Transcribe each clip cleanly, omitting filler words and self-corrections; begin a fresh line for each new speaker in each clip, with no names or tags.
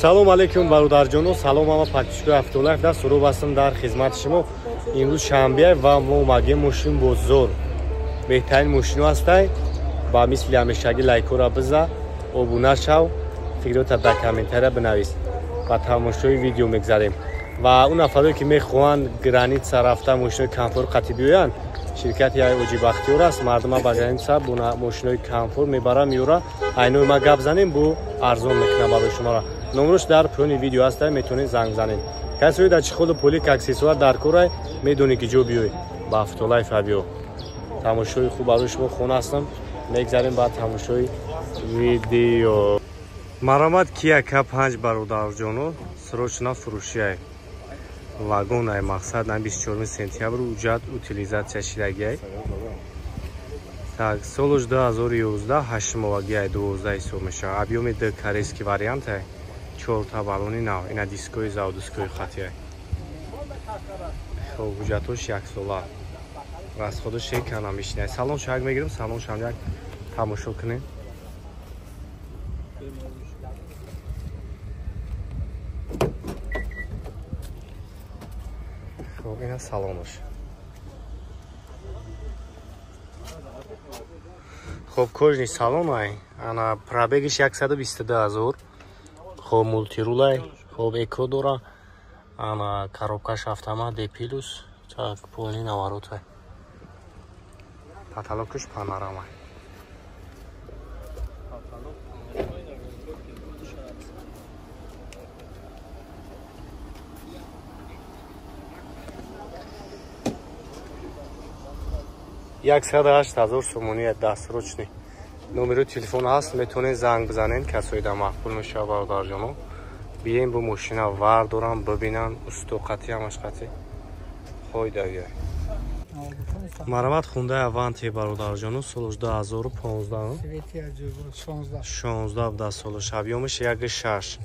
салом алейкум бародарҷоно, салом ама подписчикои Автолайф да сурӯб ҳастам дар хизмати шумо. имрӯз шанбе ва мо омадем мошин бозор. беҳтарин мошино ҳастай. ба мисли ҳамешагӣ лайкора биза, обуна шав, фикрота дар комментария бинавис. ба тамошои видео мегзарем. ва он нафаре ки мехоҳанд граница рафта мошинои комфорт қатӣ биёянд, ширкати Оҷи Бахтиёр аст. мардума ба граница бо мошинои комфорт мебара меёра. айнои ма гап занем бо арзон мекунам барои шуморо. номрош дар поёни видео ҳастай, метавонед занг занед. касое дар чихоли полик аксессуар дар корай, медонед ки ҷо биёй ба Автолайф биё. тамошои хуб барои шумо хона ҳастам. мегзарем ба тамошои видео. маромад Kia K5 бародарҷоно, срочно фурӯшиай. вагонай мақсад на 24 сентябр уҷат утилизация шидагиай. Так, солуш 2011 8-мовагиай 12 сол меша. объёми д корейский вариантай. 4 балони нав. ина дискои завдискои хатиай. хоб уҷатош 1 сола. расходош кана мешинай. салон шаг мегирам, салон шам як тамошо кунем. хоб ина салонош. хоб кожни салонай, ана пробегиш 122 000. хоб мултирулай, хоб эко дора, ана коробкаш автомат D+, так полни наворотай. потолокаш панорамай. як 108 000 сомони дастрочни. номери телефон ҳаст, метавонед занг бизанед. касои да мақбул мешава бародарҷоно. бием бу мошина вардорам бибинан, устоқати ҳамаш қати. хой давиай. маромад хундай аванти бародарҷоно, солуш 2015. 16 солуш. объёмиш 1.6.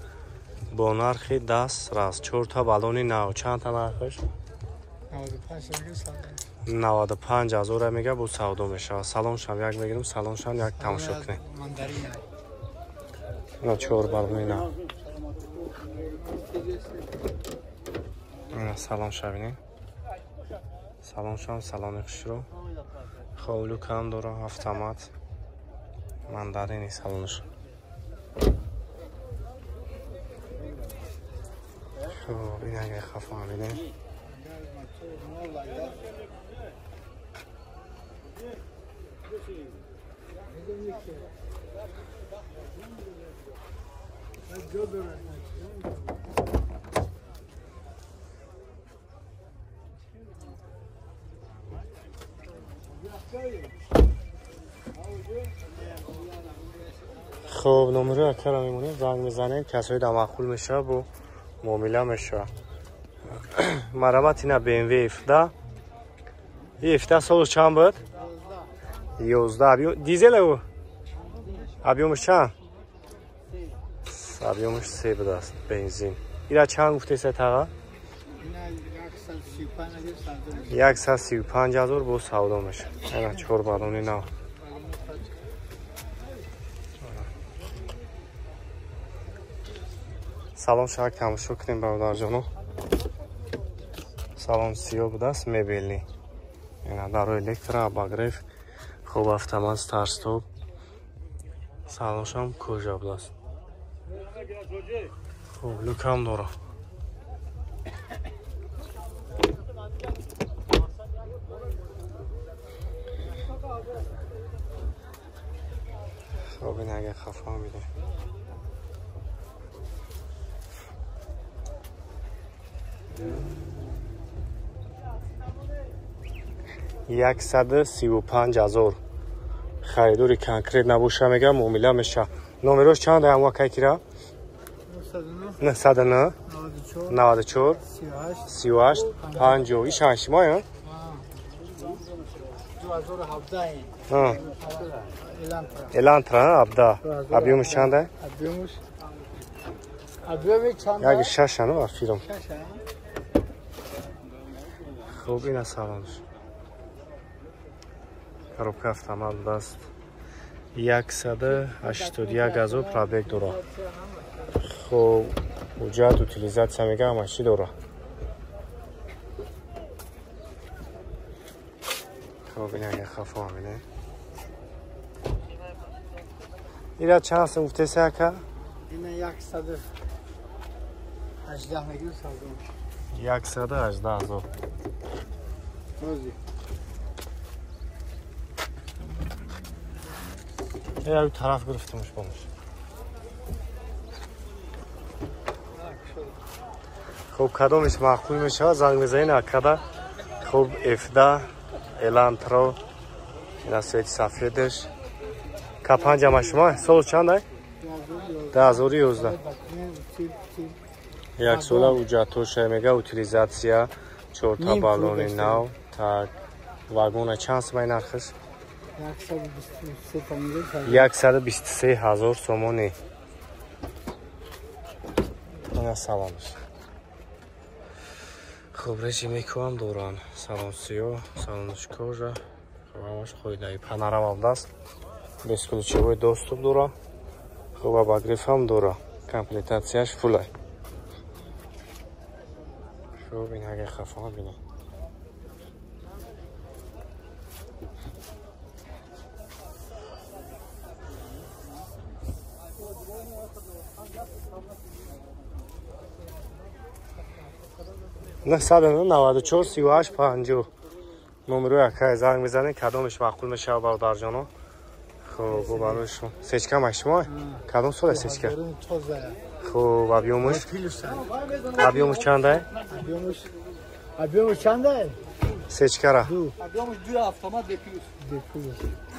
бо нархи даст раз. 4 балони нав. чанд та нархиш? 95 000 мега бо савдо мешава. салоншам як мегирам, салоншам як тамошо кунем. на 4 балони нав. ина салонша бинем. салоншам салони хушро. ховлу кам дора, автомат. мандарини салонш. хоб ина як хафа бинем. خب номери акара мемонем, занг мезанем, касои да мақбул мешава бо муомила мешава. маромад ина BMW F10. F10 солуш чанд буд? 11. дизел ӯ? объёмиш чанд? объёмиш 3 будааст, бензин. ира чанд гуфтеса тага? 135 000 бо савдо меша. ина 4 балони нав. салон шак тамошо кунем бародарҷоно. салон сиёҳ будааст, мебелни. ина даро электро, обогрев, хуб автомат, старт-стоп. салоншам кӯжа будааст. хуб люкам дора. хуб ин ага хафа миде. $135,000. خریداری کنکریت نباشه میگم معامله میشه. نمرش چند هم کیرا؟ 909 94 38 50. ایش هشت ماه؟ 2017. الانترا 17. объемش چنده؟ объемش چنده؟ یک 6 نه فیلم. خوب این سالانش. коробка автомат даст. 181 000 пробег дора. хоб Hujjat utilizatsiya mega ҳамаш чӣ дора? خب این اگه خفا همینه ایره چند سه گفته سه
اینه 118 میلیون سازم
118,000
روزی
یا bir taraf گرفتمش باش خب کدامش معقول میشه زنگ بزنین اکدا خب افدا الانترو اینا سویت سفیدش کپنج هم شما سال چنده؟ 1011 یک ساله اوجاتوش میگه اوتیلیزاتسیا چورتا بالونی نو تا واگون چند سمای نرخش؟ 123,000 سومونی اینا سلامش خب رژیمی کنم دوران سلام سیو سلامش کجا خب همش خویده پنرم هم دست безключевой доступ дора хуб обогрев ҳам дора комплектатсияш фулай хуб ин аgar хафо бинем насадано 94 38 50 номеро якай занг бизанед кадомиш мақбул мешава бародарҷоно خب باروش سچکا ماشما کدوم سال سچکا خب ابیومش چنده
ابیومش چنده
سچکا را
ابیومش 2 автомат دپیوس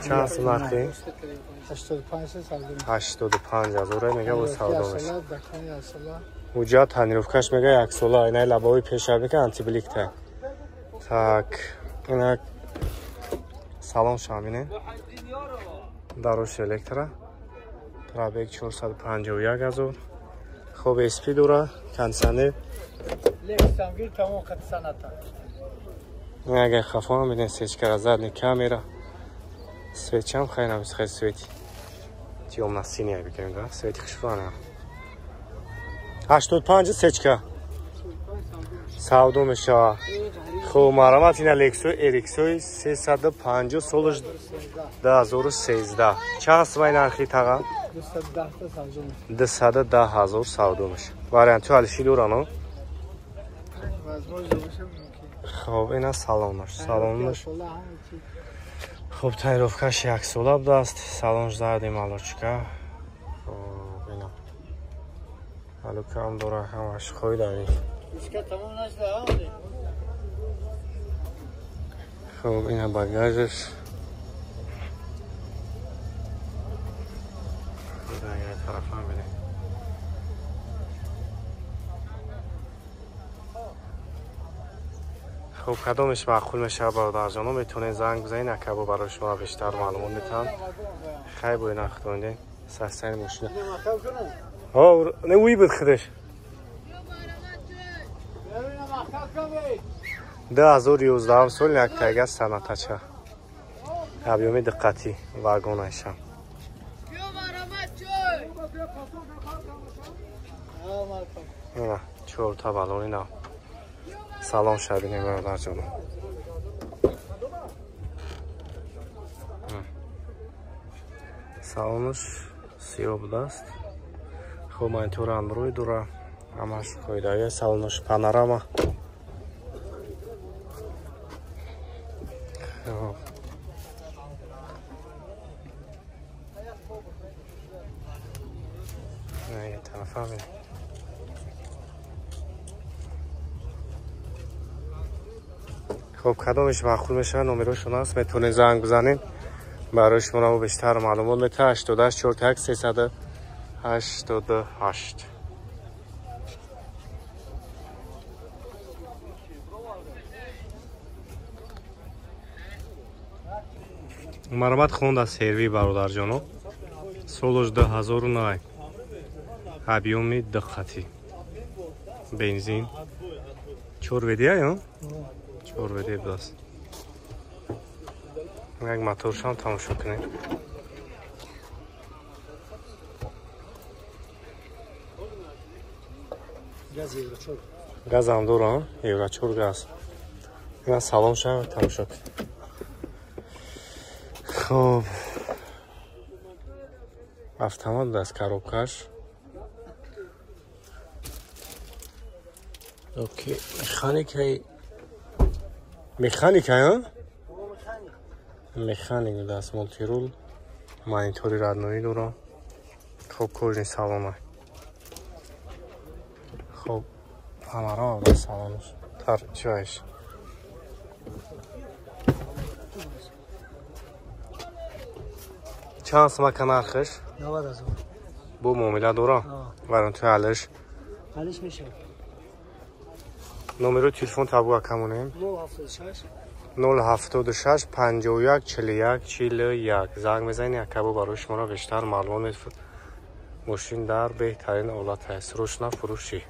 چند سنخی
85,000
میگه و سودامش اوجا تنیروفکش میگه یک ساله اینه لباوی پیشر میگه انتی بلیک так اینه سلام شامینه داروش الکترا پرابیک 451,000 خوب اسپی داره کانسانه
لکسامگیر تمام خط سنتا
اگه خفا میدین سچکا زدنی کامیرا سویچ هم خیلی نمیست خیلی سویتی تیوم نسینی های بکنیم ده سویتی خشفانه 85 سچکا سودو میشه خب مرامت این الکسو اریکسوی 350 سالش 2013 چند سمای نرخی تاقا 210,000 سودو میشه واریانتو حالشی دورانو خب اینا سالونش خب تایروفکش یک سولاب داست سالونش زردیم الوچکا خب اینا الوکا هم دوره همش خوی داری خب اینا باگاژش طرف هم بینیم خب کدامش معقول میشه برادرجانو میتونین زنگ بزنین اکبو برای شما بیشتر معلومات میتونم خیلی بوی نختوندین سستین ماشینه ها نه وی بود خودش 2011 سال یک تایگه سنتاچه ابیومی دقتی واگونایشم اینا چورتا بالونی نه سلام شبینیم برادر جانم سلامش سیاه بوده است خب من اینطور اندروید دوره همش خویده سلامش پانوراما یه طرف هم خب کدامش معقول میشه نمرهشون هست میتونید زنگ بزنین برای شما بیشتر معلومات میده 88 41 388 مرمت خوند از سروی برادرجانو سولش 2009 ابیومی دقتی بنزین چور ودیه یا؟ چور ودیه بست یک موتورش هم تماشا کنید
گاز یورو چور
گاز هم دارم یورو چور گاز اینا سلام شما تماشا خب автомат дас коробкаш окей механика механик дас мультирул монитори родной дорам хоб кожни салона хоб панора дас салонаш тар чоиш چند سمک نرخش
90,000
bu muamele doğru varın tu alış
حالش میشه
numara telefon tabu akamونیم 076 51 41 41 زنگ بزنید کبو برای شما را بیشتر معلومات ماشین در بهترین حالت است روشن فروشی